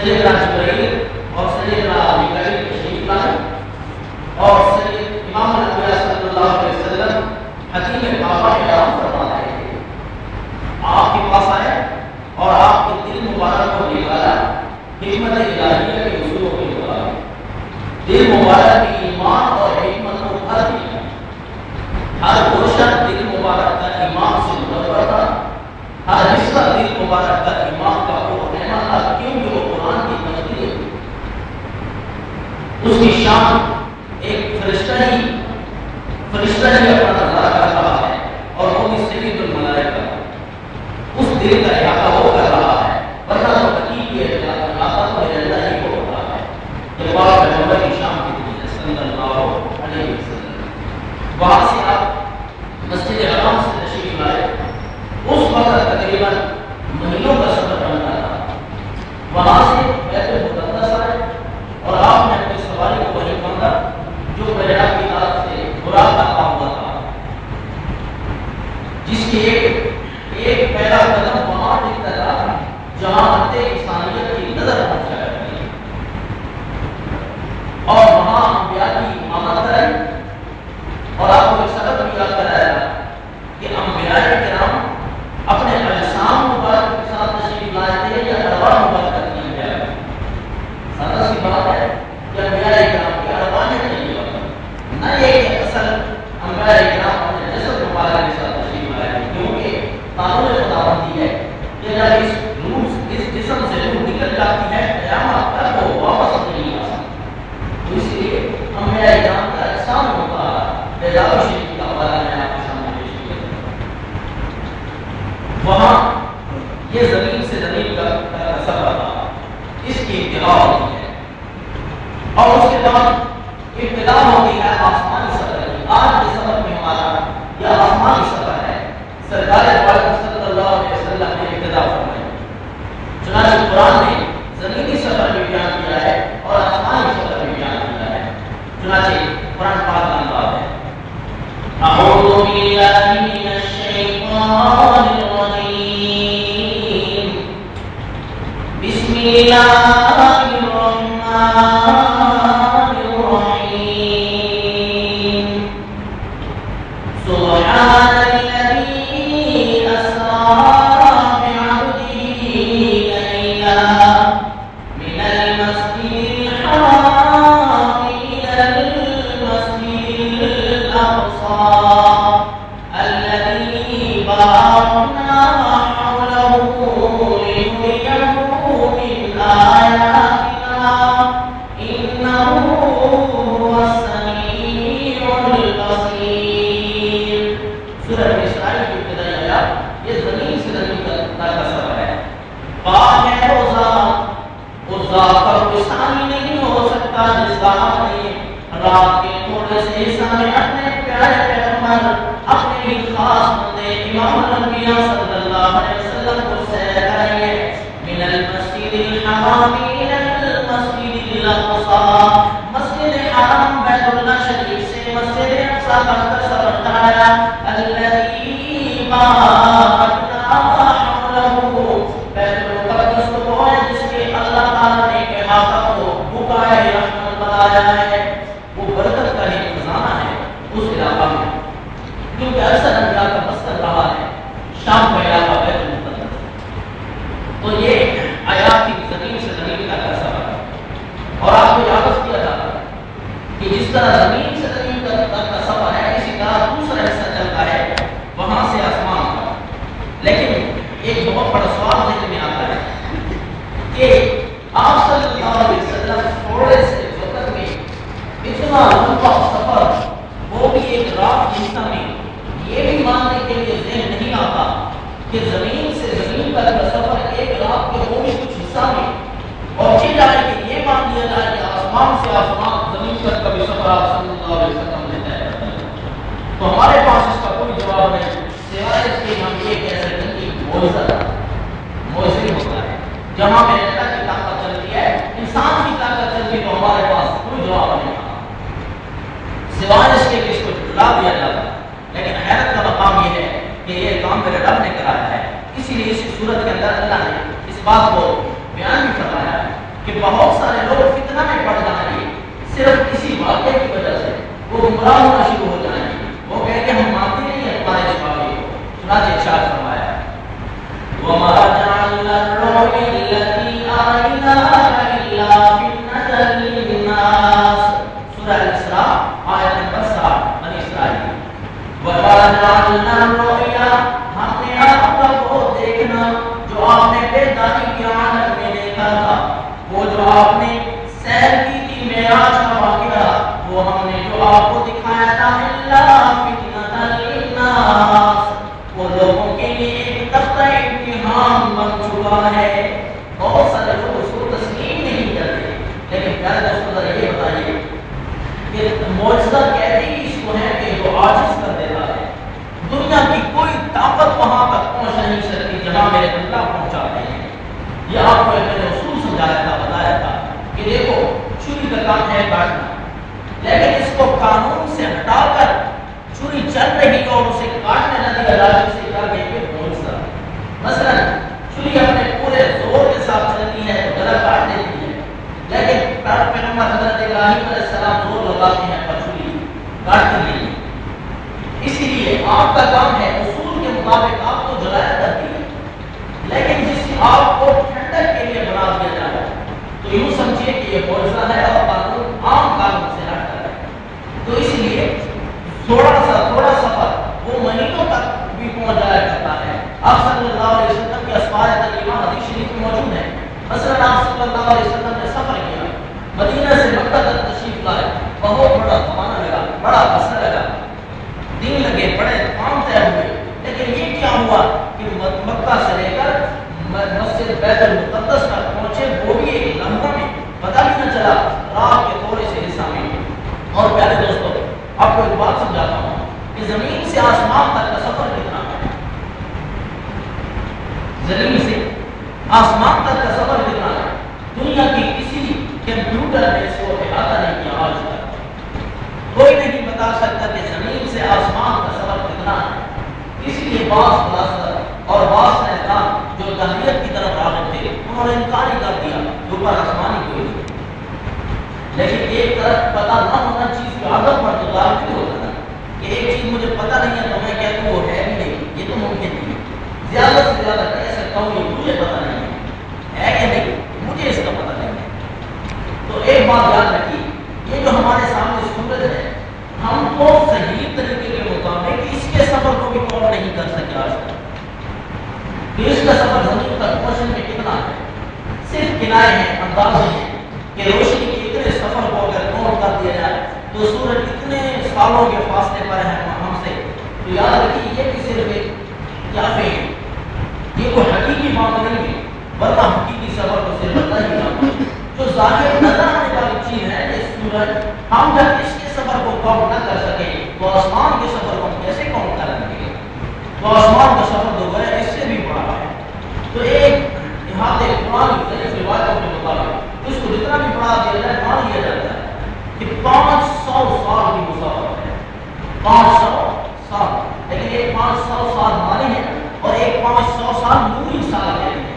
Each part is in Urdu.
سیدنا جبرائیل اور سیدنا شام ایک فرشتہ ہی اپنا نظارہ کر رہا ہے، اور وہ بھی سید الملائکہ اس دل کا احاطہ وہ کر رہا ہے، ورنہ تو حقیقی احاطہ تو اللہ ہی کو ہوتا ہے۔ یہ بات پیغمبر کی شام کی دن ہے صلی اللہ علیہ وسلم۔ وہاں سے آپ مسجد حرام سے تشریف لائے، اس وقت تقریباً مہینوں کا سفر بنتا تھا۔ وہاں سے بیت المقدس آئے اور آپ نے اپنی سواری کو وہیں باندھا جو بیرا کی طرف سے براق عطا ہوا تھا، جس کی ایک پہلا قدم وہاں دکھتا تھا جہاں حد انسانیت کی نظر پہنچ جایا کرتی ہے، اور وہاں انبیاء کی امامت کرائی، اور آپ کو ایک سبق بھی یاد کرایا کہ انبیاء کرام اپنے اجسام مبارک کے ساتھ تشریف لائے تھے یا ارواح مبارک کی انبیاء؟ سادہ سی بات ہے کہ انبیاء کرام کی ارواح نے نہیں لیا، نہ یہ کہ اصل انبیاء کرام اپنے جسد مبارک کے ساتھ تشریف لائے تھے، کیونکہ قانون خداوندی ہے کہ جب اس جسم سے روح نکل جاتی ہے قیامت تک وہ واپس نہیں آ سکتی۔ تو اس لیے انبیاء کرام کا اجسام مبارک بیدار شریف کا حوالہ میں آپ کے سامنے پیش کیا ہے۔ وہاں یہ زمین سے زمین کا سفر تھا، اس کی انتہا ہوتی ہے، اور اس کے بعد ابتدا ہوتی ہے آسمانی سفر کی۔ آج کے سفر میں ہمارا یہ آسمانی سفر ہے، سرکار صلی اللہ علیہ وسلم نے ابتدا فرمائی۔ چنانچہ قرآن نے زمینی سفر بھی بیان کیا ہے اور آسمانی سفر بھی بیان کیا ہے۔ چنانچہ قرآن پاک کا انداز ہے، اعوذ باللہ من الشیطان الرجیم، بسم اللہ الرحمن سبحان الذي أسرى بعبده ليلا من المسجد الحرام إلى المسجد الأقصى الذي باركنا حوله لنريه من آياتنا إنه هو السميع البصير۔ سورہ اسرائیل کی ابتدائی آیات یہ زمین سے زمین کا سفر ہے۔ پاک ہے وہ ذات کا کوئی ثانی نہیں ہو سکتا جس کا اپنے رات کے تھوڑے سے حصہ میں اپنے پیارے پیغمبر اپنے ہی خاص بندے امام الانبیاء صلی اللہ علیہ وسلم کو سیر کرائیے، من المسجد الحرام الى المسجد الاقصى، مسجد حرام بیت اللہ شریف سے مسجد اقصی کا سفر کرایا، الذی بارکنا حولہ، بیت المقدس کو ہے جس کے اللہ تعالیٰ نے احاطہ کو بقائے رحمت بنایا ہے، وہ برکت کا ہی خزانہ ہے اس علاقہ میں، کیونکہ اکثر انبیاء کا مسکن رہا ہے شام کا علاقہ بیت المقدس۔ تو یہ آیات کی زمین سے زمین کا سفر ہے، اور آپ کو یاد کیا تھا کہ جس طرح زمین سے زمین کا سفر ہے، اسی طرح دوسرا حصہ چلتا ہے وہاں سے آسمان کا۔ لیکن ایک بہت بڑا سوال ذہن میں آتا ہے کہ آپ صلی اللہ علیہ وسلم تھوڑے سے وقت میں اتنا لمبا سفر، وہ بھی ایک رات کے حصہ میں، یہ بھی ماننے کے لیے ذہن نہیں آتا کہ زمین سے زمین کا سفر ایک رات کے وہ بھی کچھ حصہ میں، اور پھر جائے کہ یہ مان لیا جائے کہ آسمان سے آسمان زمین تک کا بھی سفر آپ صلی اللہ علیہ وسلم نے طے کر دیا۔ تو ہمارے پاس اس کا کوئی جواب نہیں، سوائے اس کے ہم یہ کہہ سکتے ہیں کہ معجزہ ہوتا ہے۔ جہاں میں اللہ کی طاقت چلتی ہے، انسان کی طاقت چلتی ہے، تو ہمارے پاس کوئی جواب نہیں آتا، سوائے اس کے کہ اس کو جھٹلا دیا جاتا ہے۔ لیکن حیرت کا مقام یہ ہے کہ یہ کام میرے رب نے کرایا ہے، اسی لیے اس صورت کے اندر اللہ نے اس بات کو بیان بھی فرمایا ہے کہ بہت سارے لوگ فتنہ میں پڑ جائیں گے صرف اسی واقعے کی وجہ سے، وہ گمراہ ہونا شروع ہو جائیں گے، وہ کہیں کہ ہم مانتے نہیں ہیں تمہارے اس واقعے کو۔ چنانچہ ارشاد فرمایا وَمَا جَعَلْنَا الرُّؤْيَا الَّتِي أَرَيْنَاكَ إِلَّا فِتْنَةً لِلنَّاسِ، سورہ الاسراء آیت نمبر 7 بنی اسرائیل۔ وَمَا جَعَلْنَا الرُّؤْيَا، ہم نے آپ کا وہ دیکھنا جو آپ نے بیداری کی حالت میں دیکھا تھا، وہ جو آپ نے سیر کی تھی معراج کا واقعہ، ہوا ہے، بہت سارے لوگ اس کو تسلیم نہیں کرتے، لیکن پیارے دوستوں ذرا یہ بتائیے کہ معجزہ کہتے ہی اس کو ہے کہ جو عاجز کر دیتا ہے، دنیا کی کوئی طاقت وہاں تک پہنچ نہیں سکتی جہاں میرے اللہ پہنچاتے ہیں۔ یہ آپ کو میں نے اصول سمجھایا تھا، بتایا تھا کہ دیکھو چھری کا کام ہے کاٹنا، لیکن اس کو قانون سے ہٹا کر چھری چل رہی اور اسے کاٹنے نہ دیا جائے، اسے کیا کہیں گے معجزہ۔ مثلا چھری اپنے پورے زور کے ساتھ چلتی ہے تو گلا کاٹ دیتی ہے، لیکن پیغمبر حضرت ابراہیم علیہ السلام زور لگاتے ہیں پر چھری کاٹتی نہیں ہے۔ اسی لیے آپ کا کام ہے اصول کے مطابق آپ کو جلایا کرتی ہے، لیکن جس آپ کو ٹھنڈک کے لیے بنا دیا جائے تو یوں سمجھیے کہ یہ معجزہ ہے اور قانون عام قانون سے ہٹ کر ہے۔ تو اس لیے تھوڑا سفر وہ مہینوں تک بھی پہنچ جایا کرتا ہے۔ آپ صلی اللہ علیہ وسلم کی اسفار تقریبا حدیث شریف میں موجود ہے۔ مثلا آپ صلی اللہ علیہ وسلم نے سفر کیا، مدینہ سے مکہ تک تشریف لائے، بہت بڑا زمانہ لگا، بڑا عرصہ لگا، دن لگے، بڑے کام طے ہوئے، لیکن یہ کیا ہوا کہ مکہ سے لے کر مسجد بیت المقدس تک پہنچے، وہ بھی ایک لمحہ میں، پتہ بھی نہ چلا رات کے تھوڑے سے حصہ میں۔ اور پیارے دوستوں آپ کو ایک بات سمجھاتا ہوں کہ زمین سے آسمان تک کا سفر کتنا ہے، زمین سے آسمان تک کا سفر کتنا ہے، دنیا کی کسی کمپیوٹر نے اس کو احاطہ نہیں کیا آج تک، کوئی نہیں بتا سکتا کہ زمین سے آسمان کا سفر کتنا ہے۔ اسی لیے بعض فلاسفہ اور بعض سائنسدان جو دہریت کی طرف راغب تھے انہوں نے انکار ہی کر دیا کہ اوپر آسمانی کوئی نہیں، لیکن ایک طرف پتہ نہ ہونا چیز کی عادت پر تو دار نہیں ہوتا نا کہ ایک چیز مجھے پتہ نہیں ہے تو میں کہتا ہوں وہ ہے بھی نہیں، یہ تو ممکن نہیں ہے۔ زیادہ سے زیادہ کہہ سکتا ہوں کہ مجھے پتہ نہیں ہے کہ نہیں، مجھے اس کا پتہ نہیں ہے۔ تو ایک بات یاد رکھیے، یہ جو ہمارے سامنے سورج ہے، ہم کو صحیح طریقے کے مطابق اس کے سفر کو بھی کور نہیں کر سکے آج تک کہ اس کا سفر زمین تک پہنچنے میں کتنا ہے۔ صرف کنائے ہیں، اندازے ہیں کہ روشنی کے اتنے سفر کو اگر کور کر دیا جائے تو سورج اتنے سالوں کے فاصلے پر ہے ہم سے، تو یاد رکھیے یہ بھی صرف ایک قیافے ہیں، یہ کوئی حقیقی بات نہیں ہے، ورنہ حقیقی سفر کو صرف اللہ ہی جانتا ہے۔ جو ظاہر نظر آنے والی چیز ہے یہ سورج، ہم جب اس کے سفر کو کاؤنٹ نہ کر سکے تو آسمان کے سفر کو ہم کیسے کاؤنٹ کریں گے؟ تو آسمان کا سفر جو ہے اس سے بھی بڑا ہے۔ تو ایک احاطے قرآن کی روایتوں کے مطابق اس کو جتنا بھی بڑھا دیا جائے مان لیا جاتا ہے کہ 500 سال کی مسافت ہے، 500 سال، لیکن ایک 500 سال مانے ہیں اور ایک 500 سال نوری سال کہتے ہیں۔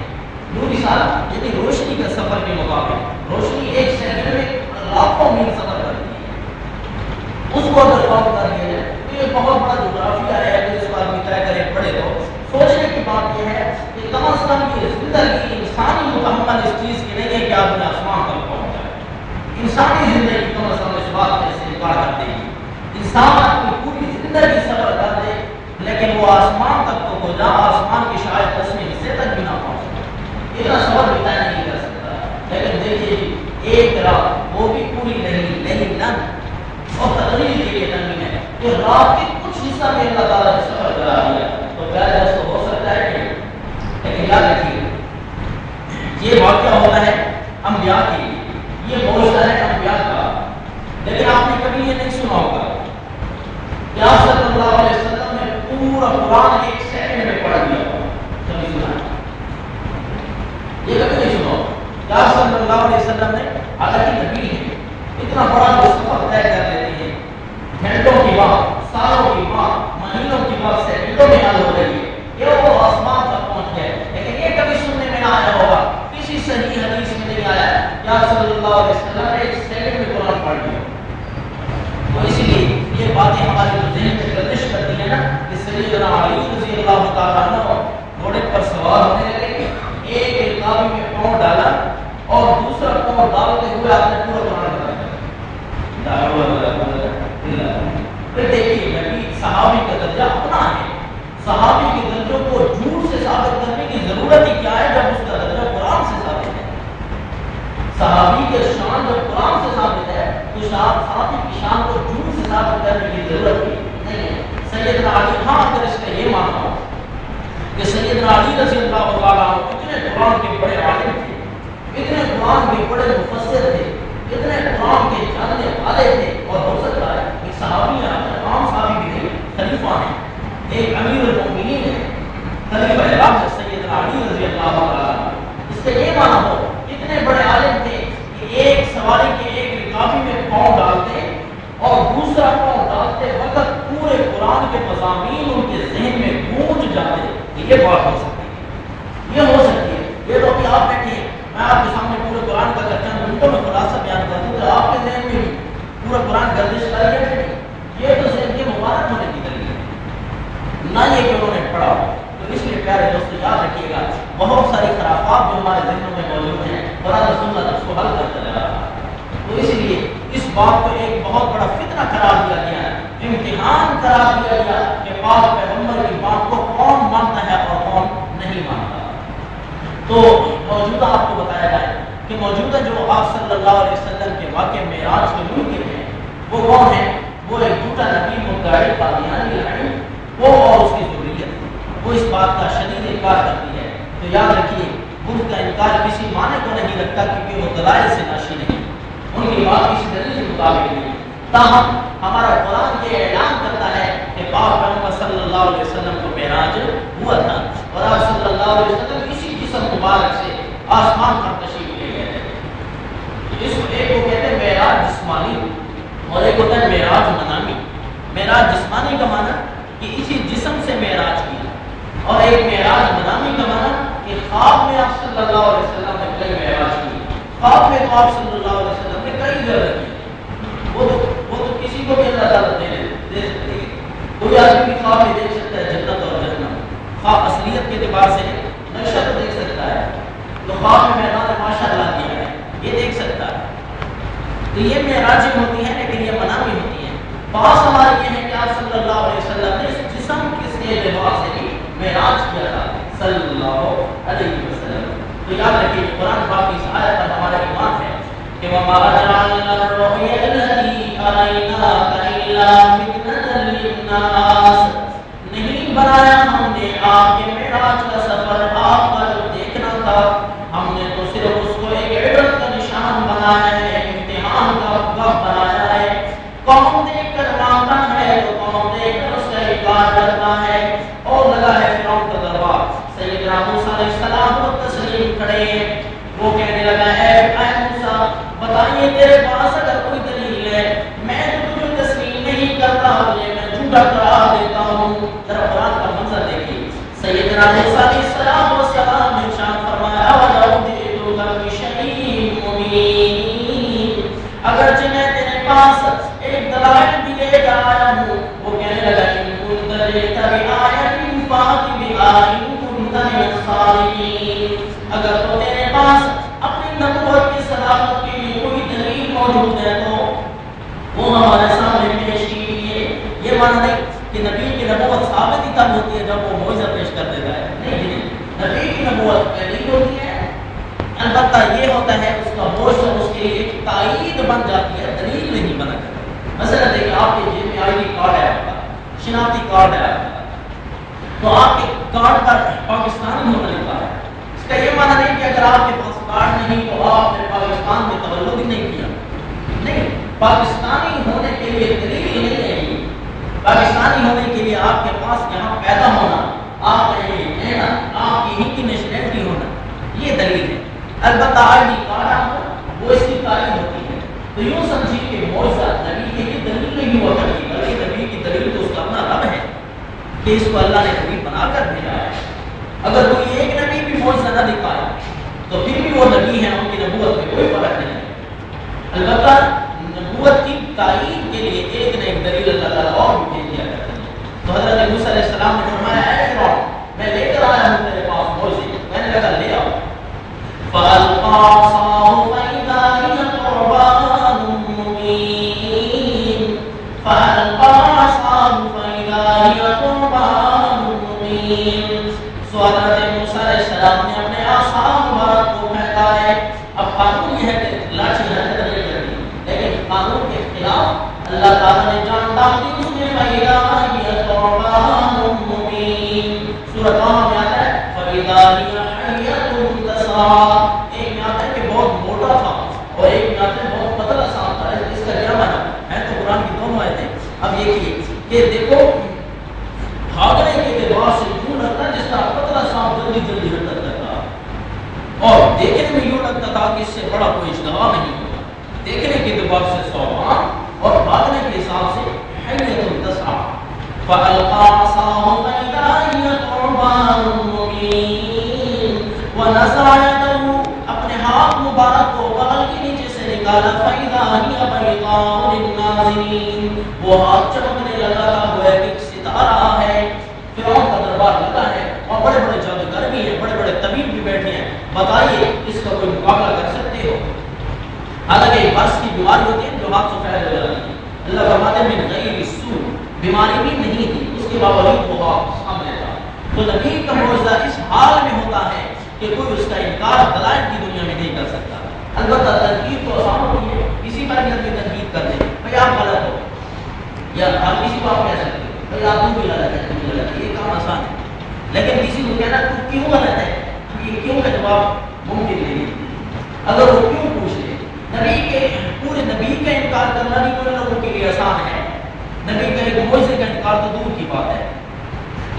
نوری سال یعنی روشنی کا سفر کے مطابق، روشنی ایک سیکنڈ میں لاکھوں میل سفر کرتی ہے، اس کو اگر کاؤنٹ کر دیا جائے تو یہ بہت بڑا جغرافیہ ہے۔ اگر اس کو آدمی طے کرے پڑھے تو سوچنے کی بات یہ ہے کہ کم از کم یہ زندگی انسانی متحمل اس چیز کی نہیں ہے کہ آدمی آسمان تک پہنچ جائے۔ انسانی زندگی کم از کم اس بات سے انکار کر دے گی، انسان اپنی پوری زندگی سفر کر دے لیکن وہ آسمان تک تو ہو جا، آسمان کی شاید 10ویں حصے تک بھی نہ پہنچ سکے، اتنا سفر بھی طے نہیں کر سکتا۔ لیکن دیکھیے ایک رات وہ بھی پوری نہیں، لیکن نن اور تقریر کے لیے نہیں ہے کہ رات کے کچھ حصہ میں اللہ تعالیٰ نے سفر کرا دیا، تو پیارے دوستو ہو سکتا ہے کہ، لیکن یاد رکھیے یہ واقعہ ہوتا ہے انبیاء کے لیے، یہ معجزہ ہے انبیاء کا، لیکن آپ نے کبھی یہ نہیں سنا ہوگا کہ آپ صلی اللہ علیہ وسلم نے پورا قرآن ایک سیکنڈ میں پڑھ دیا، کبھی سنا ہے؟ یہ کبھی نہیں سنا ہوگا کہ آپ صلی اللہ علیہ وسلم نے، حالانکہ نبی ہے، اتنا بڑا جو سفر طے کر لیتے ہیں، گھنٹوں کی بات، سالوں کی بات، مہینوں کی بات سیکنڈوں میں حل ہو رہی ہے کہ وہ آسمان تک پہنچ گئے، لیکن یہ کبھی سننے میں نہ آیا ہوگا، کسی صحیح حدیث میں نہیں آیا کہ آپ صلی اللہ علیہ وسلم نے ایک سیکنڈ میں قرآن پڑھ لیا۔ تو اسی لیے یہ باتیں ہمارے ذہن میں گردش کرتی ہیں نا کہ سیدنا علی رضی اللہ تعالیٰ عنہ گھوڑے پر سوار ہونے لگے، ایک رکابی میں پاؤں ڈالا اور دوسرا پاؤں ڈالتے ہوئے آپ نے پورا قرآن پڑھا۔ پھر دیکھیے نبی صحابی کا درجہ اپنا ہے، صحابی کے درجوں کو جھوٹ سے ثابت کرنے کی ضرورت ہی کیا ہے جب اس کا درجہ قرآن سے ثابت ہے۔ صحابی کے شان جب قرآن سے ثابت ہے تو صحابی کی شان کو جھوٹ سے ثابت کرنے کی ضرورت ہی نہیں ہے۔ سیدنا علی، ہاں اگر اس کا یہ ماننا ہو کہ سیدنا علی رضی اللہ تعالیٰ عنہ اتنے قرآن کے بڑے عالم تھے، اتنے قرآن کے بڑے مفسر تھے، اتنے قرآن کے جاننے والے تھے، اور ہو سکتا ہے ایک صحابی ہیں، عام صحابی بھی نہیں، خلیفہ ہیں، ایک امیر المؤمنین ہے، خلیفہ اعظم سیدنا علی رضی اللہ عنہ، اس سے یہ مانا ہو اتنے بڑے عالم تھے کہ ایک سواری کے ایک رکابی میں پاؤں ڈالتے اور دوسرا پاؤں ڈالتے وقت پورے قرآن کے مضامین ان کے ذہن میں گونج جاتے. یہ بات ہو سکتی ہے، یہ ہو سکتی ہے. یہ تو ابھی آپ بیٹھے ہیں، میں آپ کے سامنے پورے قرآن کا چند منٹوں میں خلاصہ بیان کر دوں کہ آپ کے ذہن میں بھی پورا قرآن گردش کر گیا کہ نہیں. یہ تو ذہن کے مبارک ہونے کی دلیل ہے، نہ یہ کہ انہوں نے پڑھا. تو اس لیے پیارے دوستو یاد رکھیے گا، بہت ساری خرافات جو ہمارے ذہنوں میں موجود ہیں، قرآن و سنت اس کو حل کرتا جا رہا ہے. تو اس لیے اس بات کو ایک بہت بڑا فتنہ قرار دیا گیا ہے، امتحان قرار دیا گیا کہ پاک پیغمبر کی بات کو کون مانتا ہے اور کون نہیں مانتا. تو موجودہ آپ کو بتایا جائے کہ موجودہ جو آپ صلی اللہ علیہ وسلم کے واقع معراج کے منکر ہیں وہ کون ہیں؟ وہ ایک جھوٹا نبی مدعی قادیانی ہے، وہ اور اس کی ذریت، وہ اس بات کا شدید انکار کرتی ہے. تو یاد رکھیے ان کا انکار کسی معنی کو نہیں رکھتا کیونکہ وہ دلائل سے ناشی نہیں، ان کی بات کسی دلیل کے مطابق نہیں. تاہم ہمارا قرآن یہ اعلان کرتا ہے کہ پاک پیغمبر صلی اللہ علیہ وسلم کو معراج ہوا تھا اور آپ صلی اللہ علیہ وسلم اسی جسم مبارک سے آسمان پر تشریف لے گئے تھے. اس کو ایک کو کہتے ہیں معراج جسمانی اور ایک ہوتا ہے معراج منامی. معراج جسمانی کا معنی کہ اسی جسم سے معراج کیا، اور ایک معراج منامی کا معنی کہ خواب میں آپ صلی اللہ علیہ وسلم نے کئی معراج کی. خواب میں تو آپ صلی اللہ علیہ وسلم نے کئی جگہ کی، وہ تو کسی کو بھی اللہ تعالیٰ دے سکتے ہیں. کوئی آدمی بھی خواب میں دیکھ سکتا ہے جنت اور جہنم، خواب اصلیت کے اعتبار سے نقشہ تو دیکھ سکتا ہے. تو خواب میں میدان ماشاء اللہ دیا ہے یہ دیکھ سکتا ہے. تو یہ معراجیں ہوتی ہیں لیکن یہ منامی ہوتی ہیں. بات ہماری یہ ہے کہ آپ صلی اللہ علیہ وسلم نے اس جسم کس کے اعتبار سے بھی معراج کیا تھا صلی اللہ علیہ وسلم. تو یاد رکھیے کہ قرآن پاک کی اس آیت پر ہمارا ایمان ہے کہ وَمَا جَعَلْنَا الرُّؤْيَا الَّتِي أَرَيْنَاكَ إِلَّا فِتْنَةً لِلنَّاسِ، نہیں بنایا ہم نے آپ کے معراج کا سفر، آپ کا جو دیکھنا تھا، ہم نے تو صرف اس کو ایک عبرت کا نشان بنایا ہے، امتحان کا وقت بنایا ہے. قوم دیکھ کر مانتا ہے تو قوم دیکھ کر اس کا انکار کرتا ہے. اور لگا ہے فرعون کا دربار، سیدنا موسیٰ علیہ السلام کو تسلیم کھڑے ہیں. وہ کہنے لگا ہے اے موسیٰ بتائیے تیرے پاس اگر کوئی دلیل ہے، میں تو تجھے تسلیم نہیں کرتا، تجھے میں جھوٹا قرار دیتا ہوں. ذرا قرآن کا منظر دیکھیے. سیدنا موسیٰ علیہ السلام نے ارشاد فرمایا وَلَوْ جِئْتُكَ بِشَيْءٍ مُبِينٍ، اگرچہ میں تیرے پاس ایک دلائل بھی لے کر آیا ہوں. وہ کہنے لگا إِن كُنتَ جِئْتَ بِآيَةٍ فَأْتِ بِهَا إِن كُنتَ مِنَ الصَّادِقِينَ، اگر تو تیرے پاس اپنی نبوت کی صداقت کے لیے کوئی دلیل موجود ہے تو وہ ہمارے سامنے پیش کیجیے. یہ معنی نہیں کہ نبی کی نبوت ثابت ہی تب ہوتی ہے جب وہ معجزہ پیش کر دیتا ہے، نہیں، نبی کی نبوت پہلے ہوتی ہے، البتہ یہ ہوتا ہے اس کا معجزہ اس کے لیے ایک تائید بن جاتی ہے، دلیل نہیں بنا کرتی. مثلا دیکھیں آپ کے جیب میں آئی ڈی کارڈ ہے، آپ کا شناختی کارڈ ہے، آپ کا تو آپ کے کارڈ پر پاکستانی ہونا لکھا ہے. اس کا یہ معنی نہیں کہ اگر آپ کے پاس کارڈ نہیں تو آپ نے پاکستان میں تولد ہی نہیں کیا. نہیں، پاکستانی ہونے کے لیے دلیل نہیں ہے. پاکستانی ہونے کے لیے آپ کے پاس یہاں پیدا ہونا، آپ کا یہ رہنا، آپ کی ہی کی نیشنلٹی ہونا، یہ دلیل ہے. البتہ آئی ڈی کارڈ آپ کو وہ اس کی تعلیم ہوتی ہے. تو یوں سمجھیے کہ معجزہ نبی کی یہ دلیل نہیں ہوا کرتی، بلکہ نبی کی دلیل تو اس کا اپنا رب ہے کہ اس کو اللہ نے نبی بنا کر بھیجا ہے. اگر کوئی ایک نبی بھی معجزہ نہ دکھائے تو پھر بھی وہ نبی ہیں، ان کی نبوت میں کوئی فرق نہیں ہے. البتہ نبوت کی تائید کے لیے ایک نہ ایک دلیل اللہ تعالیٰ اور بھی بھیج دیا کرتے ہیں. تو حضرت موسیٰ علیہ السلام نے فرمایا اے فرعون میں لے کر آیا ہوں تیرے پاس معجزے. میں نے کہا لے آؤ. فَأَلْقَىٰ عَصَاهُ فَإِذَا هِيَ ثُعْبَانٌ مُّبِينٌ فَأَلْقَىٰ عَصَاهُ فَإِذَا هِيَ ثُعْبَانٌ مُّبِينٌ. سو حضرت موسیٰ علیہ السلام نے اپنے عصا مبارک کو پھینکایا. اب قانون یہ ہے کہ لاٹھی حرکت نہیں کرتی، لیکن قانون کے خلاف اللہ تعالیٰ نے جان ڈال دی اس میں. فَإِذَا هِيَ ثُعْبَانٌ مُّبِينٌ. سورۃ میں آتا ہے فَإِذَا هِيَ حَيَّةٌ الصراط، ایک میں آتا ہے کہ بہت موٹا تھا اور ایک میں آتا ہے بہت پتلا سانپ تھا. اس کا کیا معنی ہے؟ تو قرآن کی دونوں آیتیں. اب دیکھیے کہ دیکھو بھاگنے کے اعتبار سے یوں لگتا ہے جس طرح پتلا سانپ جلدی جلدی حرکت کرتا ہے، اور دیکھنے میں یوں لگتا تھا کہ اس سے بڑا کوئی اشتہا نہیں ہوگا. دیکھنے کے اعتبار سے ثعبان اور بھاگنے کے حساب سے حیۃ تسعى فألقى عصاه فإذا هي ثعبان مبين ونزع يده، اپنے ہاتھ مبارک کو بغل کے نیچے سے نکالا فإذا هي بيضاء للناظرين، وہ ہاتھ چمکنے لگا تھا گویا کہ ایک ستارہ ہے. فرعون کا دربار لگا ہے اور بڑے بڑے جادوگر بھی ہیں، بڑے بڑے طبیب بھی بیٹھے ہیں. بتائیے اس کا کوئی مقابلہ کر سکتے ہو؟ حالانکہ یہ برس کی بیماری ہوتی ہے جو ہاتھ سے پھیل جاتی ہے. اللہ فرماتے ہیں من غیر سوء، بیماری بھی نہیں تھی، اس کے باوجود وہ سامنے تھا. تو نبی کا معجزہ اس حال میں ہوتا ہے کہ کوئی اس کا انکار دلائل کی دنیا میں نہیں کر سکتا. البتہ تنقید تو آسان ہوتی ہے، کسی پر بھی اپنی تنقید کر دیں بھائی آپ غلط ہو، یا ہر کسی کو آپ کہہ سکتے ہو بھائی آپ بھی غلط ہے، تم بھی غلط ہے، یہ کام آسان ہے. لیکن کسی کو کہنا تو کیوں غلط ہے، یہ کیوں کا جواب ممکن نہیں. اگر وہ کیوں پوچھ لے، نبی کے پورے نبی کا انکار کرنا بھی کوئی لوگوں کے لیے آسان ہے، نبی کا ایک معجزے کا انکار تو دور کی بات ہے.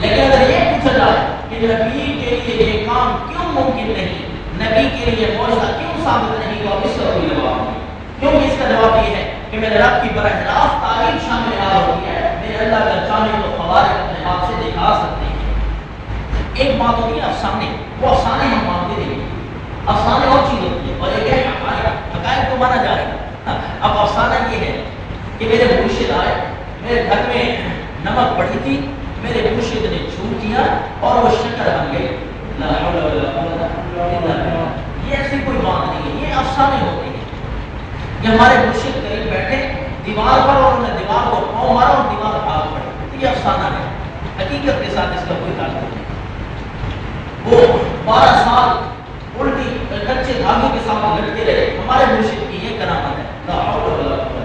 لیکن اگر یہ پوچھا جائے کہ نبی کے لیے یہ کام کیوں ممکن نہیں، نبی کے لیے معجزہ کیوں ثابت نہیں، تو اس کا کوئی جواب نہیں. کیونکہ اس کا جواب یہ ہے کہ میرے رب کی براہ راست تعریف شامل ہوتی ہے. میرے اللہ کا چاہے تو خوارق اپنے ہاتھ سے دکھا سکتے ہیں. ایک بات ہوتی ہے افسانے، وہ افسانے ہم مانتے نہیں، افسانے اور چیز ہوتی ہے، اور ایک ہے حقائق. حقائق کو مانا جائے گا. اب افسانہ یہ ہے کہ میرے مرشد آئے، میرے گھر میں نمک پڑی تھی، میرے مرشد نے چھو کیا اور وہ شکر بن گئی. لا حول ولا قوت الا باللہ. یہ ایسی کوئی بات نہیں ہے، یہ افسانے ہوتے ہیں. یہ ہمارے مرشد قریب بیٹھے دیوار پر اور انہوں نے دیوار کو پاؤں مارا اور دیوار بھاگ پڑی، یہ افسانہ ہے. حقیقت کے ساتھ اس کا کوئی تعلق نہیں. وہ 12 سال الٹی کچے دھاگے کے ساتھ لٹکے رہے، ہمارے مرشد کی یہ کرامت ہے. لا حول ولا قوت.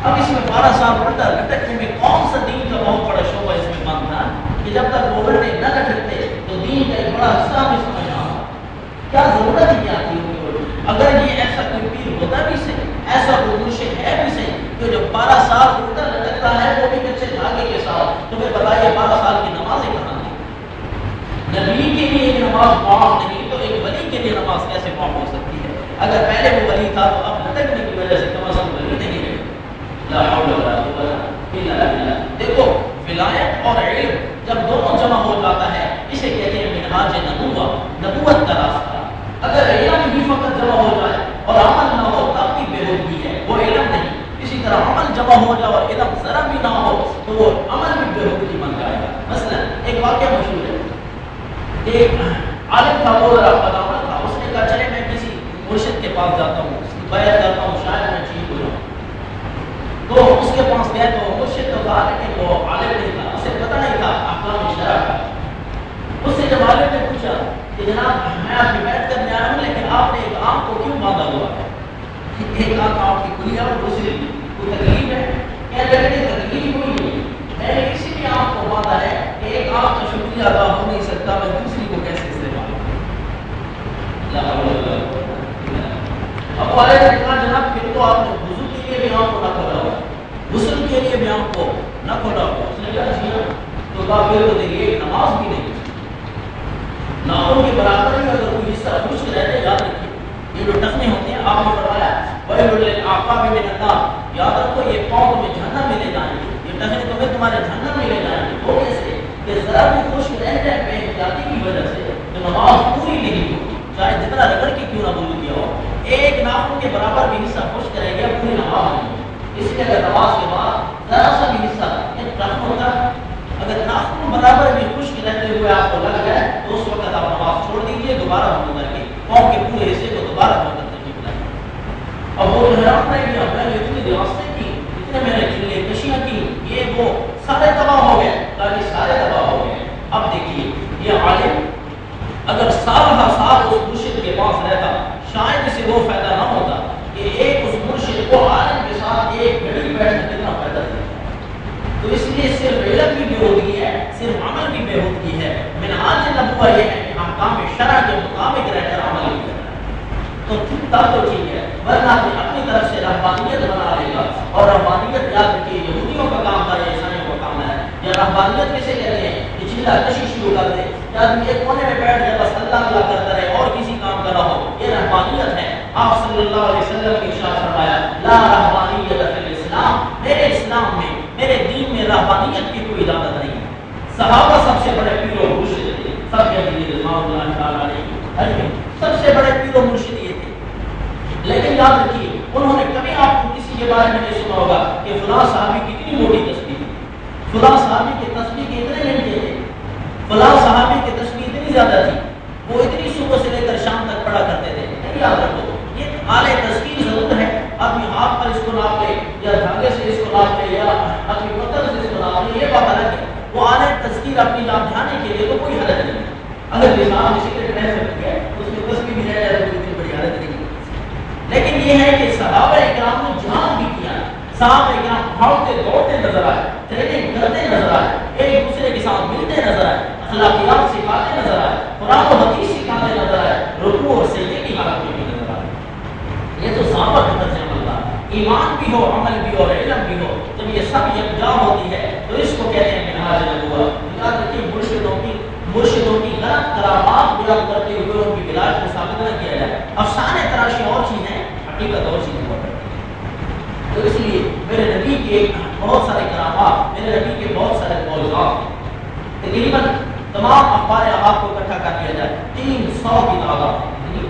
اب اس میں 12 سال الٹا لٹکنے میں کون سا دین کا بہت بڑا شعبہ اس میں بند تھا کہ جب تک وہ الٹے نہ لٹکتے تو دین کا ایک بڑا حصہ بھی سمجھ نہ آتا. کیا ضرورت ہی کیا تھی؟ اگر یہ ایسا کوئی پیر ہوتا بھی صحیح، ایسا کوئی مرشد ہے بھی صحیح تو جو 12 سال الٹا لٹکتا ہے وہ بھی کچے دھاگے کے ساتھ، تو پھر بتائیے 12 سال کی نمازیں کہاں تھی؟ نبی کے لیے ایک نماز معاف نہیں تو ایک ولی کے لیے نماز کیسے معاف ہو سکتی ہے؟ اگر پہلے وہ ولی تھا تو اب لٹکنے کی وجہ سے کم از کم ولی نہیں رہے. لا حول ولا قوت الا باللہ. دیکھو ولایت اور علم جب دونوں جمع ہو جاتا ہے اسے کہتے ہیں منہاج نبوت، نبوت کا راستہ. اگر علم بھی فقط جمع ہو جائے اور عمل نہ ہو تب بھی بے ہوگی ہے، وہ علم نہیں. اسی طرح عمل جمع ہو جائے اور علم ذرا بھی نہ ہو تو وہ عمل بھی بے ہوگی بن جائے گا. مثلا ایک واقعہ مشہور ہے، ایک عالم تھا وہ ذرا بدعمل تھا، اس نے کہا چلے میں کسی مرشد کے پاس جاتا ہوں، اس کی بیعت کرتا ہوں، شاید میں ٹھیک ہو جاؤں. تو اس کے پاس گئے تو مرشد تو تھا لیکن وہ عالم نہیں تھا، اسے پتہ نہیں تھا احکام شرع کا. اس سے جب عالم نے پوچھا کہ جناب میں آپ کی بیعت کرنے آیا ہوں لیکن آپ نے ایک آنکھ کو کیوں باندھا ہوا ہے؟ ایک آنکھ آپ کی کھلی ہے اور دوسری کوئی تکلیف ہے؟ کہنے لگے تکلیف کوئی نہیں، میں نے اسی لیے آنکھ کو باندھا ہے کہ ایک آنکھ کا شکریہ ادا ہو نہیں سکتا، میں دوسری کو کیسے استعمال کروں؟ اب والے نے کہا جناب پھر تو آپ نے وضو کے لیے بھی آنکھ کو نہ کھولا ہوا، غسل کے لیے بھی آنکھ کو نہ کھولا ہوا. اس نے کہا جی ہاں. تو کہا پھر تو دیکھیے ایک نماز بھی نہیں، ناخن کے برابر ہی اگر کوئی حصہ خشک رہتے یاد رکھیے. یہ جو ٹخنے ہوتے ہیں آپ نے فرمایا وَيْلٌ لِّلْأَعْقَابِ مِنَ النَّارِ، یاد رکھو یہ پاؤں تمہیں جہنم میں لے جائیں گے، یہ ٹخنے تمہیں تمہارے جہنم میں لے جائیں گے. وہ کیسے کہ ذرا بھی خشک رہ جائے بے احتیاطی کی وجہ سے تو نماز پوری نہیں ہوگی، چاہے جتنا رگڑ کے کیوں نہ وضو کیا ہو. ایک ناخن کے برابر بھی حصہ خشک رہ گیا پوری نماز نہیں ہوگی. اس لیے اگر نماز کے بعد ذرا سا بھی حصہ ٹخن ہوتا ہے، اگر ناخن برابر بھی خشک رہتے ہوئے آپ کو لگ جائے تو اس وقت آپ نماز چھوڑ دیجیے، دوبارہ وضو کر کے پاؤں کے پورے حصے کو دوبارہ دھو کر تشریف لائیں. اب وہ حیران رہ گیا، میں نے اتنی ریاستیں کی، اتنے میں نے چلے کشیاں کی، یہ وہ سارے تباہ ہو گئے، تاکہ سارے تباہ ہو گئے. اب دیکھیے یہ عالم اگر سال ہر سال اس مرشد کے پاس رہتا شاید اسے وہ فائدہ نہ ہوتا کہ ایک اس مرشد کو عالم کے ساتھ ایک گھڑی بیٹھنا کتنا فائدہ دیتا. تو اس لیے صرف علم بھی بے ہوتی ہے، صرف عمل بھی بے ہوتی ہے. منہاج نبوت یہ ہے کہ احکام شرع کے مطابق تب تو ٹھیک ہے، ورنہ اپنی طرف سے رہبانیت بنا لے گا. اور رہبانیت یاد رکھیے یہودیوں کا کام تھا، یہ عیسائیوں کا کام ہے. یا رہبانیت کیسے کہتے ہیں کہ چلا کشی شروع کر دے یا آدمی ایک کونے میں بیٹھ جائے بس اللہ اللہ کرتا رہے اور کسی کام کا نہ ہو، یہ رہبانیت ہے. آپ صلی اللہ علیہ وسلم نے ارشاد فرمایا لا رہبانیت فی الاسلام، میرے اسلام میں میرے دین میں رہبانیت کی کوئی اجازت نہیں ہے. صحابہ سب سے بڑے پیر و مرشد تھے، سب کے دین رضوان اللہ تعالی علیہ سب سے بڑے پیر و مرشد یہ تھے. لیکن یاد رکھیے انہوں نے کبھی آپ کو کسی کے بارے میں نہیں سنا ہوگا کہ فلاں صحابی کی اتنی موٹی تسبیح تھی، فلاں صحابی کے تسبیح کے اتنے گھنٹے تھے، فلاں صحابی کی تسبیح اتنی زیادہ تھی، وہ اتنی صبح سے لے کر شام تک پڑھا کرتے تھے. نہیں، یاد رکھو یہ اعلی تذکیر ضرور ہے. آدمی ہاتھ پر اس کو ناپ لے یا دھاگے سے اس کو ناپ لے یا اپنی پتھر سے اس کو ناپ لے، یہ بات الگ ہے. وہ اعلی تذکیر اپنی جان دھیانے کے لیے تو کوئی حرج نہیں ہے. اگر نظام اسی کے رہ سکتی ہے اس میں تسبیح بھی رہ جائے تو اتنی بڑی حرج نہیں ہے. لیکن یہ ہے کہ صحابہ اکرام نے جہاد بھی کیا، صحابہ اکرام بھاگتے دوڑتے نظر آئے، ٹریننگ کرتے نظر آئے، ایک دوسرے کے ساتھ ملتے نظر آئے، اخلاقیات سکھاتے نظر آئے، قرآن و حدیث سکھاتے نظر آئے، رکوع اور سجدے کی حالت میں بھی نظر آئے. یہ تو صحابہ کا طرز عمل تھا. ایمان بھی ہو، عمل بھی ہو، علم بھی ہو، جب یہ سب یکجا ہوتی ہے تو اس کو کہتے ہیں منہاج نبوت. یاد رکھیے مرشدوں کی غلط کرامات بیان کرتے ہوئے ان کی بلاج کو ثابت نہ کیا جائے. افسانے تراشی اور چیز ہے، حقیقت اور چیز ہے. تو اس لیے میرے نبی کے بہت سارے کرامات، میرے نبی کے بہت سارے معجزات تقریباً تمام اخبار آپ کو اکٹھا کر دیا جائے 300 کی تعداد ہے.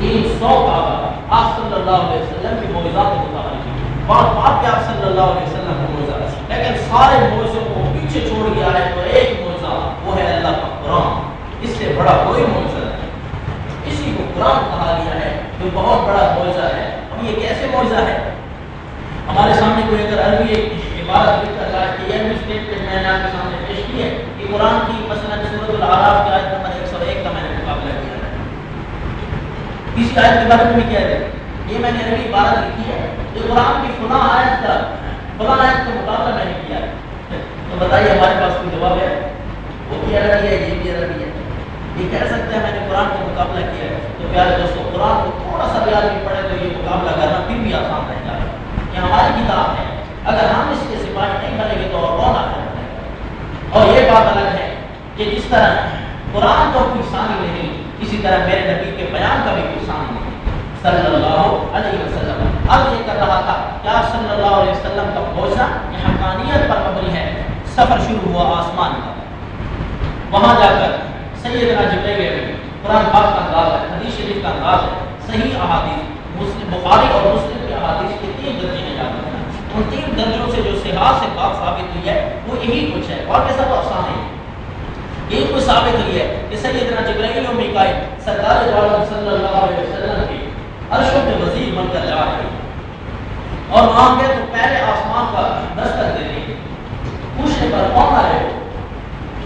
300 تعداد آپ صلی اللہ علیہ وسلم کے معجزات متعلق بات بات کہ آپ صلی اللہ علیہ وسلم کے معجزات، لیکن سارے معجزوں کو پیچھے چھوڑ دیا ہے تو ایک معجزہ وہ ہے اللہ کا قرآن. اس سے بڑا کوئی معجزہ نہیں. اسی کو قرآن کہا گیا ہے جو بہت بڑا معجزہ ہے. اب یہ کیسے معجزہ ہے؟ ہمارے سامنے کوئی اگر عربی ایک عبارت لکھ کر لائے کہ یہ اسٹیٹمنٹ میں نے آپ کے سامنے پیش کی ہے کہ قرآن کی مثلا سورۃ الاعراف کی آیت نمبر 101 کا میں نے مقابلہ کیا ہے. کسی آیت کے بارے میں بھی کہہ دیں یہ میں نے عربی عبارت لکھی ہے کہ قرآن کی فلاں آیت کا مقابلہ میں نے کیا ہے. تو بتائیے ہمارے پاس کوئی جواب ہے؟ وہ بھی عربی ہے، یہ بھی عربی ہے. یہ کہہ سکتے ہیں میں نے قرآن کا مقابلہ کیا ہے. تو پیارے دوستو قرآن کو تھوڑا سا بھی آدمی پڑھے تو یہ مقابلہ کرنا پھر بھی آسان رہتا ہے. یہ ہماری کتاب ہے، اگر ہم اس کے سپاہی نہیں بنیں گے تو اور کون آتا ہے. اور یہ بات الگ ہے کہ جس طرح قرآن کا کوئی ثانی نہیں، اسی طرح میرے نبی کے بیان کا بھی کوئی ثانی نہیں صلی اللہ علیہ وسلم. اب یہ کر رہا تھا کہ آپ صلی اللہ علیہ وسلم کا معجزہ یہ حقانیت پر مبنی ہے. سفر شروع ہوا آسمان کا، وہاں جا کر سیدنا جبرائیل امین، قرآن پاک کا انداز ہے، حدیث شریف کا انداز ہے، صحیح احادیث بخاری اور مسلم کی احادیث کے 3 درجے ہیں. یاد رکھنا ان 3 درجوں سے جو صحت سے بات ثابت ہوئی ہے وہ یہی کچھ ہے اور کے سب افسانے ہیں. یہی کچھ ثابت ہوئی ہے کہ سیدنا جبرائیل و میکائیل سرکار دو عالم صلی اللہ علیہ وسلم کے عرشوں کے وزیر بن کر جا رہے ہیں اور وہاں گئے تو پہلے آسمان کا دستک دے دیں. پوچھنے پر کون آ رہے ہو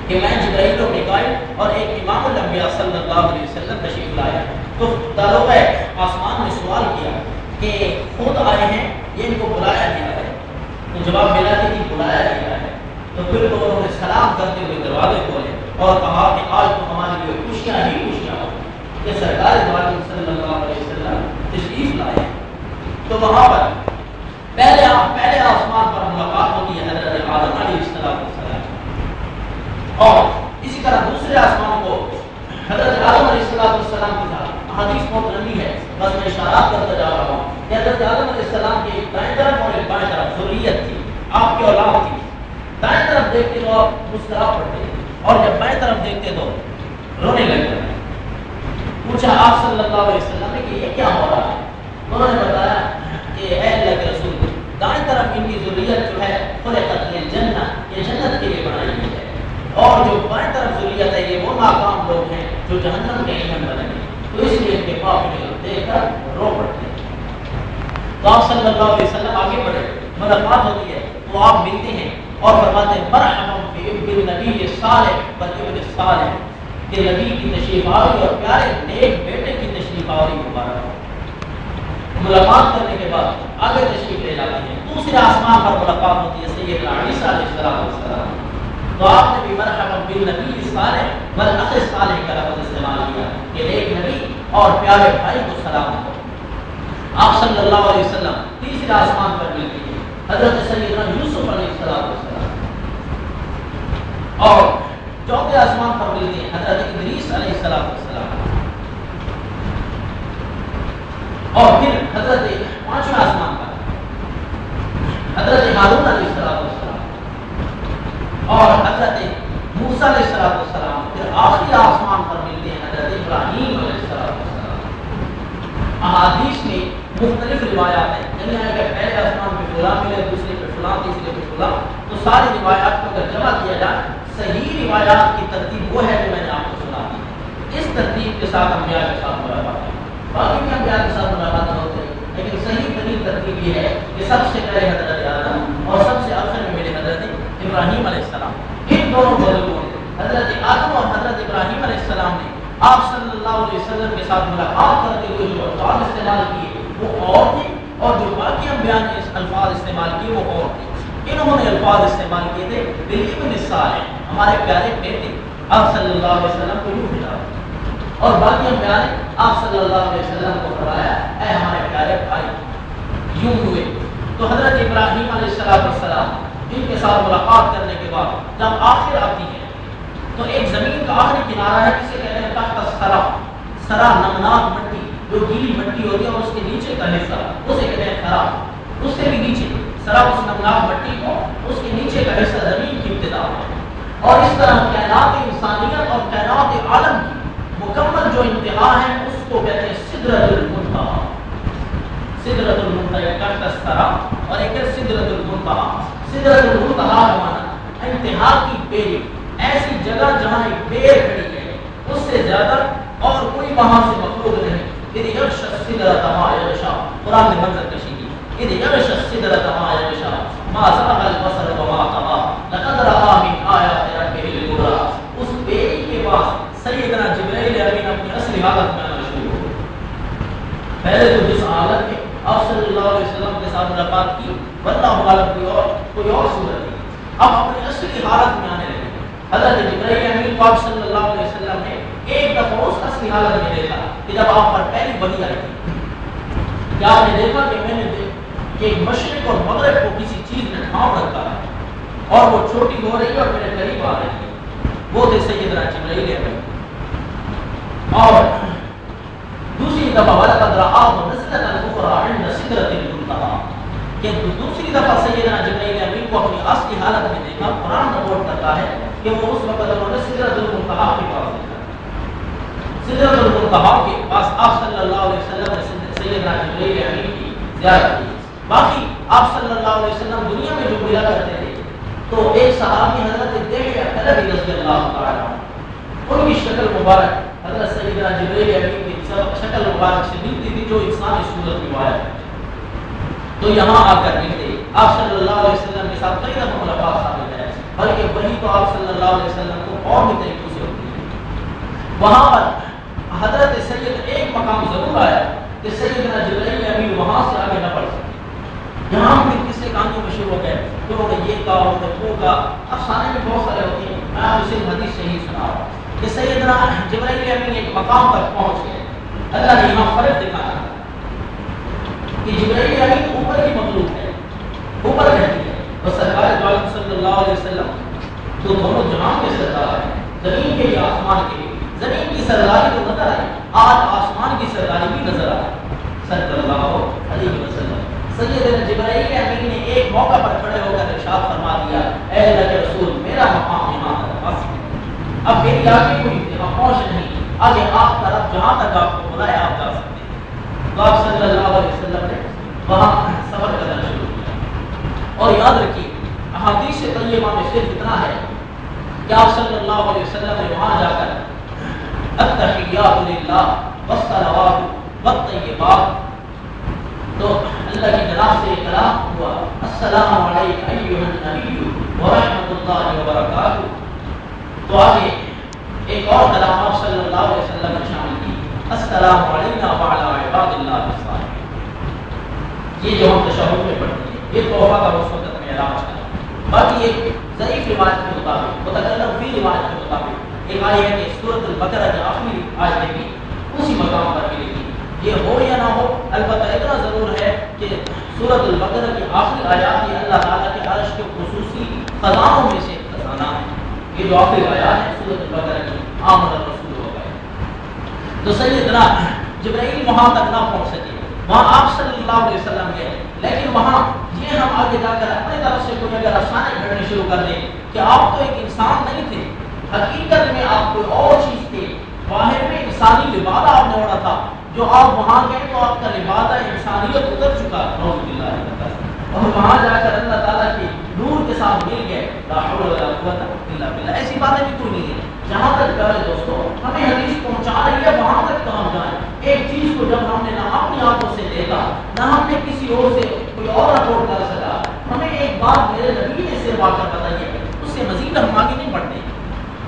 کہ میں جبرائیل و میکائیل اور ایک امام الانبیاء صلی اللہ علیہ وسلم تشریف لائے. تو داروغہ آسمان نے سوال کیا کہ خود آئے ہیں یہ ان کو بلایا گیا ہے؟ تو جواب ملا کہ بلایا گیا ہے. تو پھر تو انہوں نے سلام کرتے ہوئے دروازے کھولے اور کہا کہ آج تو ہمارے لیے خوشیاں ہی خوشیاں ہو کہ سرکار دو عالم صلی اللہ علیہ وسلم تشریف لائے. تو وہاں پر پہلے آسمان پر ملاقات ہوتی ہے حضرت آدم علیہ السلام اور اسی طرح دوسرے آسمان کو حضرت آدم علیہ السلام کے ساتھ. حدیث بہت لمبی ہے، بس میں اشارات کرتا جا رہا ہوں کہ حضرت آدم علیہ السلام کی ایک دائیں طرف اور ایک بائیں طرف ذریت تھی، آپ کی اولاد تھی. دائیں طرف دیکھتے تو آپ مسکرا پڑتے اور جب بائیں طرف دیکھتے تو رونے لگتے. پوچھا آپ صلی اللہ علیہ وسلم نے کہ یہ کیا ہو رہا ہے؟ انہوں نے بتایا کہ اے اللہ کے رسول دائیں طرف ان کی ذریت جو ہے خلقت للجنہ، یہ جنت کے لیے بنائی گئی ہے، اور جو بائیں طرف ذریت ہے یہ وہ ناکام لوگ ہیں جو جہنم کے ایندھن بنیں گے. تو اس لیے ان کے پاپ دیکھ کر رو پڑتے ہیں. تو آپ صلی اللہ علیہ وسلم آگے بڑھے، ملاقات ہوتی ہے تو آپ ملتے ہیں اور فرماتے ہیں مرحبا بالنبی صالح والابن صالح کہ نبی کی تشریف آوری اور پیارے نیک بیٹے کی تشریف آوری مبارک ہو. ملاقات کرنے کے بعد آگے تشریف لے جاتے ہیں. دوسرے آسمان پر ملاقات ہوتی ہے سیدنا عیسیٰ علیہ السلام. تو آپ نے بھی مرحبا بالنبی صالح والاخ صالح کا لفظ استعمال کیا کہ ایک نبی اور پیارے بھائی کو سلام دو۔ آپ صلی اللہ علیہ وسلم تیسرے آسمان پر ملتے ہیں حضرت سیدنا یوسف علیہ السلام، اور چوتھے آسمان پر ملتے ہیں حضرت ادریس علیہ السلام، اور پھر حضرت پانچویں آسمان پر حضرت ہارون علیہ السلام اور حضرت موسیٰ علیہ السلام، پھر آخری آسمان پر ملتے ہیں حضرت ابراہیم علیہ السلام۔ احادیث میں مختلف روایات ہیں، نہیں ہے کہ پہلے آسمان پہ فلاں ملے، دوسرے پہ فلاں، تیسرے پہ فلاں، تو ساری روایات کو اگر جمع کیا جائے صحیح روایات کی ترتیب وہ ہے جو میں نے آپ کو سنا دی۔ اس ترتیب کے ساتھ انبیاء کے ساتھ ملاقات ہے، باقی بھی انبیاء کے ساتھ ملاقات ہوتے ہیں، لیکن صحیح ترین ترتیب یہ ہے کہ سب سے پہلے حضرت آدم اور سب سے آخر میں میرے حضرت ابراہیم علیہ السلام۔ ان دونوں بزرگوں نے حضرت آدم اور حضرت ابراہیم علیہ السلام نے آپ صلی اللہ علیہ وسلم کے ساتھ ملاقات کرتے ہوئے جو الفاظ استعمال کیے وہ اور تھے، اور جو باقی انبیاء نے الفاظ استعمال کیے وہ اور تھے۔ انہوں نے الفاظ استعمال کیے تھے بالابن الصالح، ہمارے پیارے بیٹے آپ صلی اللہ علیہ وسلم کو یوں بھیجا، اور باقی انبیاء نے آپ صلی اللہ علیہ وسلم کو فرمایا اے ہمارے پیارے بھائی، یوں ہوئے۔ تو حضرت ابراہیم علیہ السلام ان کے ساتھ ملاقات کرنے کے بعد جب آخر آتی ہے تو ایک زمین کا آخری کنارہ ہے جسے کہتے ہیں تحت الثری، ثری نمناک مٹی جو گیلی مٹی ہوتی ہے، اور اس کے نیچے کا حصہ اسے کہتے ہیں ثری، اس سے بھی نیچے ثری اس نمناک مٹی کو، اس کے نیچے کا حصہ زمین کی ابتدا ہے۔ اور اس طرح کائنات انسانیت اور کائنات عالم کی مکمل جو انتہا ہے اس کو کہتے ہیں سدرۃ المنتہی۔ سدرۃ المنتہی تحت الثری، اور ایک ہے سدرۃ المنتہی۔ سدرۃ المنتہی کا معنی انتہا کی بیری، ایسی جگہ جہاں ایک بیر کھڑی ہے، اس سے زیادہ اور کوئی وہاں سے مخلوق نہیں۔ اذ یغشی السدرۃ ما یغشی، قرآن نے منظر کشی کی، اذ یغشی السدرۃ ما یغشی ما زاغ البصر وما طغی لقد رأى من آیات ربہ الکبریٰ۔ اس بیری کے پاس سیدنا جبرائیل امین اپنی اصلی حالت میں آنا شروع ہو۔ پہلے تو جس حالت میں آپ صلی اللہ علیہ وسلم کے ساتھ ملاقات کی واللہ عالم کوئی اور صورت تھی، اب اپنی اصلی حالت میں آنے لگے۔ حضرت جبرائیل امین پاک صلی اللہ علیہ وسلم نے ایک دفعہ اس اصلی حالت میں دیکھا کہ جب آپ پر پہلی وحی آئی تھی، کیا آپ نے دیکھا کہ میں نے کہ مشرق اور مغرب کو کسی چیز نے ڈھانپ رکھا ہے اور وہ چھوٹی ہو رہی ہے اور میرے قریب آ رہی ہے، وہ تھے سیدنا جبرائیل امین۔ اور دوسری دفعہ وَلَقَدْ رَآهُ نَزْلَةً أُخْرَىٰ عِندَ سِدْرَةِ الْمُنتَهَىٰ، کہ دوسری دفعہ سیدنا جبرائیل امین کو اپنی اصلی حالت میں دیکھا۔ قرآن رپورٹ کرتا ہے کہ وہ اس وقت انہوں نے سدرۃ المنتہیٰ کے پاس دیکھا۔ سدرۃ المنتہیٰ کے پاس آپ صلی اللہ علیہ وسلم نے سیدنا جبرائیل امین کی زیارت کی۔ باقی آپ صلی اللہ علیہ وسلم دنیا میں جو ملا کرتے تھے تو ایک صحابی حضرت دحیہ کلبی رضی اللہ تعالیٰ عنہ، ان کی شکل مبارک حضرت سیدنا جبرائیل امین کی شکل مبارک سے ملتی تھی جو انسانی صورت میں آیا ہے۔ تو یہاں آ کر ملتے آپ صلی اللہ علیہ وسلم کے ساتھ کئی دفعہ ملاقات ثابت ہے، بلکہ وہی تو آپ صلی اللہ علیہ وسلم کو اور بھی طریقوں سے ہوتی ہے۔ وہاں پر حضرت سید ایک مقام ضرور آیا کہ سیدنا جبرائیل امین وہاں سے آگے نہ بڑھ سکے۔ یہاں پھر کس سے کہانیوں میں شروع ہو گئے کہ انہوں نے یہ کہا، انہوں نے وہ کہا، افسانے میں بہت سارے ہوتے ہیں۔ میں آپ اسے حدیث سے ہی سنا رہا ہوں کہ سیدنا جبرائیل امین ایک مقام تک پہنچ گئے۔ اللہ نے یہاں فرق دکھایا کہ جبرائیل امین اوپر کی مخلوق ہے، اوپر رہتی ہے، اور سرکار دو عالم صلی اللہ علیہ وسلم تو دونوں جہان کے سردار ہیں، زمین کے لیے آسمان کے لیے۔ زمین کی سرداری تو نظر آئی، آج آسمان کی سرداری بھی نظر آئی صلی اللہ علیہ وسلم۔ سیدنا جبرائیل امین نے ایک موقع پر کھڑے ہو کر ارشاد فرما دیا اے اللہ کے رسول، میرا مقام یہاں تک بس ہے، اب میری آگے کوئی یہاں پہنچ نہیں، آگے آپ طرف جہاں تک آپ کو بلایا آپ جا سکتے ہیں۔ تو آپ صلی اللہ علیہ وسلم نے وہاں سفر کرنا شروع کیا۔ اور یاد رکھیے احادیث طیبہ میں صرف اتنا ہے کہ آپ صلی اللہ علیہ وسلم نے وہاں جا کر التحیات للہ والصلوات والطیبات، تو اللہ کی جناب سے کلام ہوا السلام علیک ایھا النبی ورحمۃ اللہ وبرکاتہ۔ تو آگے ایک اور کلام آپ صلی اللہ علیہ وسلم نے شامل کی السلام علینا وعلی عباد اللہ الصالحین۔ یہ جو ہم تشہد میں پڑھتے ہیں یہ تحفہ کا اس وقت میں علاج کرا۔ باقی ایک ضعیف روایت کے مطابق متکلم فی روایت کے مطابق ایک آیت ہے کہ سورۃ البقرہ کی آخری آیت بھی اسی مقام پر ملے گی. یہ ہو یا نہ ہو، البتہ اتنا ضرور ہے کہ سورۃ البقرہ کی آخری آیات یہ اللہ تعالیٰ کے عرش کے خصوصی خزانوں میں سے ایک خزانہ ہے. یہ جو آخری آیات ہے سورۃ البقرہ کی، آمن الرسول ہو گئے. تو سیدنا جبرائیل وہاں تک نہ پہنچ سکے، وہاں آپ صلی اللہ علیہ وسلم گئے، لیکن وہاں یہ ہم آگے جا کر اپنی طرف سے کوئی اگر افسانے گھڑنے شروع کر دیں کہ آپ تو ایک انسان نہیں تھے، حقیقت میں آپ کوئی اور چیز تھے، باہر میں انسانی لبادہ آپ نے اوڑھا تھا، جو آپ وہاں گئے تو آپ کا لبادہ انسانیت اتر چکا، نعوذ باللہ من ذالک، اور وہاں جا کر اللہ تعالیٰ کے نور کے ساتھ مل گئے. لا حول ولا قوت الا باللہ. ایسی باتیں بھی کوئی نہیں ہے. جہاں تک پیارے دوستو ہمیں حدیث پہنچا رہی ہے وہاں تک تو ہم جائیں. ایک چیز کو جب ہم نے نہ اپنی آنکھوں سے دیکھا، نہ ہم نے کسی اور سے کوئی اور رپورٹ کر سکا، ہمیں ایک بات میرے نبی نے صرف آ کر بتائی ہے، اس سے مزید ہم آگے نہیں بڑھتے.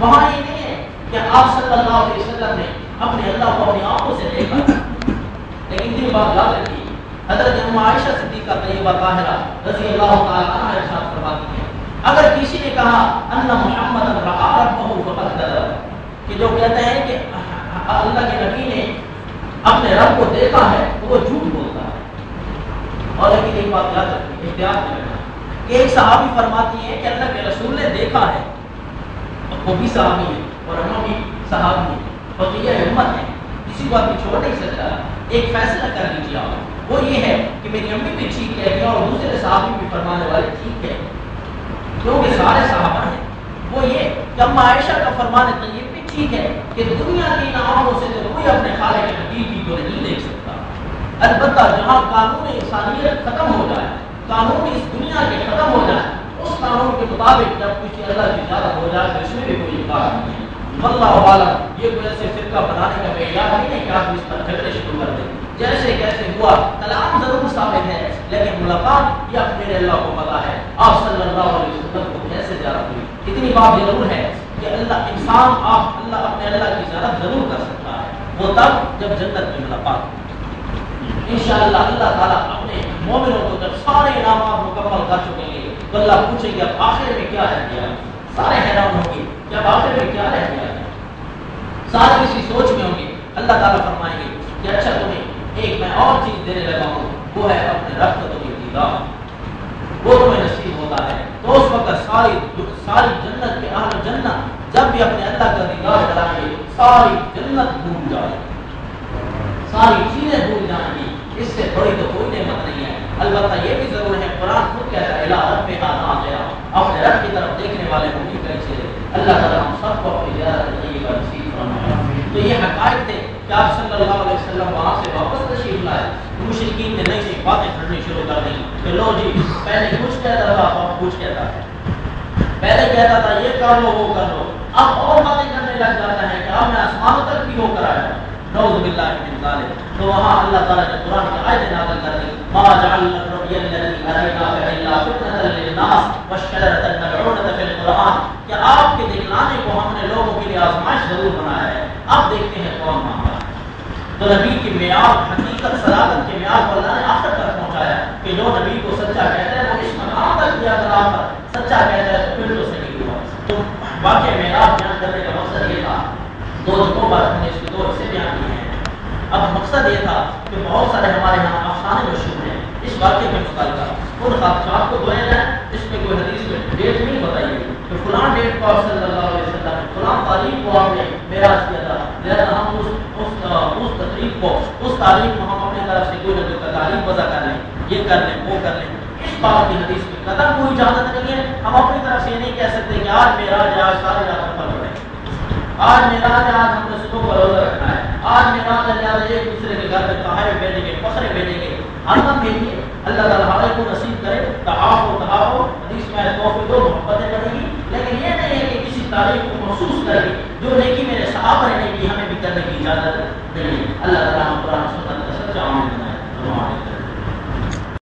وہاں یہ نہیں ہے کہ آپ صلی اللہ علیہ وسلم نے اپنے اللہ کو اپنی آنکھوں سے دیکھا، لیکن یہ بات یاد رکھیے حضرت عائشہ صدیقہ طیبہ طاہرہ رضی اللہ تعالی عنہا ارشاد فرماتی ہیں، اگر کسی نے کہا ان محمد رأى ربه فقد كذب، کہ جو کہتے ہیں کہ اللہ کے نبی نے اپنے رب کو دیکھا ہے تو وہ جھوٹ بولتا ہے. اور لیکن ایک بات یاد رکھیں، احتیاط میں رکھنا کہ ایک صحابی فرماتی ہے کہ اللہ کے رسول نے دیکھا ہے، وہ بھی صحابی ہے اور ہم بھی صحابی ہیں، بقیہ امت ہے، کسی کو آدمی چھوڑ نہیں سکتا. ایک فیصلہ کر لیجیے آپ، وہ یہ ہے کہ میری امی بھی ٹھیک ہے اور دوسرے صحابی بھی فرمانے والے ٹھیک ہے، کیونکہ سارے صحابہ ہیں. وہ یہ کہ اما عائشہ کا فرمان طیب بھی ٹھیک ہے کہ دنیا کی آنکھوں سے تو کوئی اپنے خالق کے حقیقی کو نہیں دیکھ سکتا. البتہ جہاں قانون انسانیت ختم ہو جائے، قانون اس دنیا کے ختم ہو جائے، اس قانون کے مطابق جب کسی اللہ کی اجازت ہو جائے تو اس میں بھی کوئی انکار نہیں ہے. واللہ عالم، یہ کوئی ایسے فرقہ بنانے کا معیار نہیں ہے کہ آپ اس پر جھگڑے شروع کر دیں. جیسے کیسے ہوا کلام ضرور ثابت ہے، لیکن ملاقات یہ میرے اللہ کو پتا ہے آپ صلی اللہ علیہ وسلم کو کیسے زیارت ہوئی. اتنی بات ضرور ہے کہ اللہ انسان اللہ اپنے اللہ کی زیارت ضرور کر سکتا ہے، وہ تب جب جنت میں ملاقات. انشاءاللہ اللہ تعالیٰ اپنے مومنوں کو جب سارے انعامات مکمل کر چکیں گے تو اللہ پوچھیں گے اب آخر میں کیا رہ گیا. سارے حیران ہوں گے کہ اب آخر میں کیا رہ گیا. سارے کسی سوچ میں ہوں گے. اللہ تعالیٰ فرمائیں گے کہ اچھا تمہیں ایک میں اور چیز دینے لگا ہوں، وہ ہے اپنے رب کا تمہیں دیدار، وہ تمہیں نصیب ہوتا ہے. تو اس وقت ساری جنت کے اہل جنت جب بھی اپنے اللہ کا دیدار کرائیں گے ساری جنت بھول جائے، ساری چیزیں بھول جائیں گی. اس سے بڑی تو کوئی نعمت نہیں ہے. البتہ یہ بھی ضرور ہے قرآن خود کہتا ہے الا ربها ناظرہ، اپنے رب کی طرف دیکھنے والے مومن کیسے ہیں. اللہ تعالیٰ ہم سب کو اپنی زیارت طیبہ نصیب فرمائے. تو یہ حقائق تھے کہ آپ صلی اللہ علیہ وسلم وہاں سے واپس تشریف لائے. مشرکین نے نئی نئی باتیں کرنی شروع کر دیں کہ لو جی پہلے کچھ کہتا تھا اب کچھ کہتا ہے، پہلے کہتا تھا یہ کر لو وہ کر لو، اب اور باتیں کرنے لگ جاتا ہے کہ اب میں آسمانوں تک بھی ہو کر آیا. نعوذ باللہ من ذالک. تو وہاں اللہ تعالیٰ نے قرآن کی آیت نازل کر دی ما جعلنا الرؤيا التي أريناك إلا فتنة للناس والشجرة الملعونة في القرآن، کہ آپ کے دکھلانے کو ہم نے لوگوں کے لیے آزمائش ضرور بنایا ہے. اب دیکھتے ہیں کون مانگا. تو نبی کی معیار حقیقت صداقت کے معیار کو اللہ نے آخر تک پہنچایا کہ جو نبی کو سچا کہتا ہے وہ اس مقام تک کیا اگر آپ سچا کہتا ہے تو پھر تو صحیح ہوا. تو واقعہ معیار بیان کرنے کا مقصد یہ تھا، دو بار ہم نے اس کے دو حصے بیان کیے ہیں. اب مقصد یہ تھا کہ بہت سارے ہمارے یہاں افسانے مشہور ہیں اس واقعے میں متعلقہ، ان خدشات کو دھویا جائے. اس میں کوئی حدیث میں ڈیٹ نہیں بتائی گئی کہ فلاں ڈیٹ کو آپ صلی اللہ علیہ وسلم فلاں تاریخ کو آپ نے معراج کیا تھا، لہٰذا ہم اس تقریب کو اس تاریخ کو ہم اپنی طرف سے کوئی نہ کوئی تاریخ وضع کر لیں، یہ کر لیں وہ کر لیں. اس بات کی حدیث میں قدر کوئی اجازت نہیں ہے. ہم اپنی طرف سے یہ نہیں کہہ سکتے کہ آج معراج ہے آج سارے رات پر پڑھیں، آج معراج ہے آج ہم نے صبح کو روزہ رکھنا ہے، آج معراج ہے آج ایک دوسرے کے گھر میں تحائف بھیجیں گے فخرے بھیجیں گے. ہم بھیجیے اللہ تعالیٰ ہمارے کو نصیب کرے تحاف حدیث میں توفیق دو محبتیں بڑھیں گی. لیکن یہ نہیں ہے کہ کسی تاریخ کو محسوس کر کے جو نیکی میرے صحابہ نے نہیں کی ہمیں بھی کرنے کی اجازت نہیں ہے. اللہ تعالیٰ